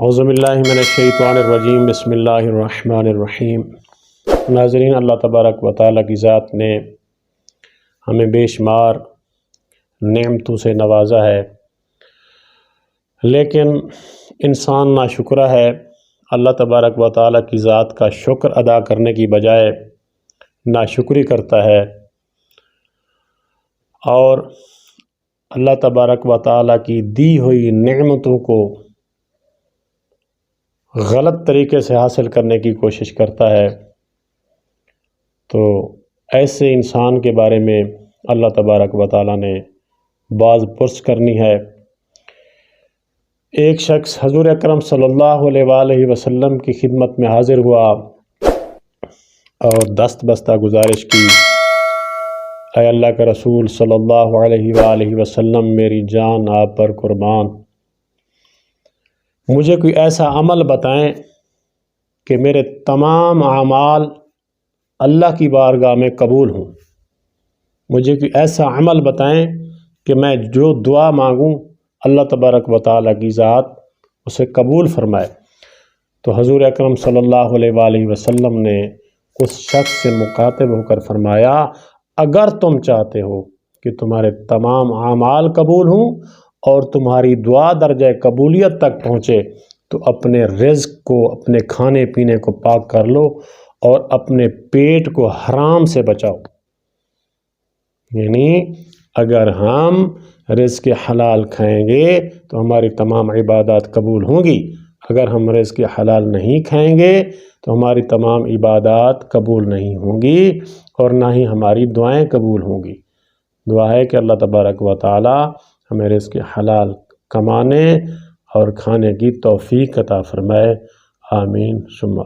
اعوذ باللہ من الشیطان الرجیم بسم اللہ الرحمن الرحیم۔ ناظرین، اللہ تبارک و تعالیٰ کی ذات نے ہمیں بے شمار نعمتوں سے نوازا ہے، لیکن انسان ناشکرہ ہے۔ اللہ تبارک و تعالیٰ کی ذات کا شکر ادا کرنے کی بجائے ناشکری کرتا ہے، اور اللہ تبارک و تعالیٰ کی دی ہوئی نعمتوں کو غلط طریقے سے حاصل کرنے کی کوشش کرتا ہے۔ تو ایسے انسان کے بارے میں اللہ تبارک و تعالیٰ نے باز پرس کرنی ہے۔ ایک شخص حضور اکرم صلی اللہ علیہ وآلہ وسلم کی خدمت میں حاضر ہوا اور دست بستہ گزارش کی، اے اللہ کے رسول صلی اللہ علیہ وآلہ وسلم، میری جان آپ پر قربان، مجھے کوئی ایسا عمل بتائیں کہ میرے تمام اعمال اللہ کی بارگاہ میں قبول ہوں۔ مجھے کوئی ایسا عمل بتائیں کہ میں جو دعا مانگوں اللہ تبارک و تعالیٰ کی ذات اسے قبول فرمائے۔ تو حضور اکرم صلی اللہ علیہ وآلہ وسلم نے اس شخص سے مخاطب ہو کر فرمایا، اگر تم چاہتے ہو کہ تمہارے تمام اعمال قبول ہوں اور تمہاری دعا درجہ قبولیت تک پہنچے، تو اپنے رزق کو، اپنے کھانے پینے کو پاک کر لو اور اپنے پیٹ کو حرام سے بچاؤ۔ یعنی اگر ہم رزق حلال کھائیں گے تو ہماری تمام عبادات قبول ہوں گی، اگر ہم رزق حلال نہیں کھائیں گے تو ہماری تمام عبادات قبول نہیں ہوں گی اور نہ ہی ہماری دعائیں قبول ہوں گی۔ دعا ہے کہ اللہ تبارک و تعالی ہمیں رزق حلال کمانے اور کھانے کی توفیق عطا فرمائے، آمین ثم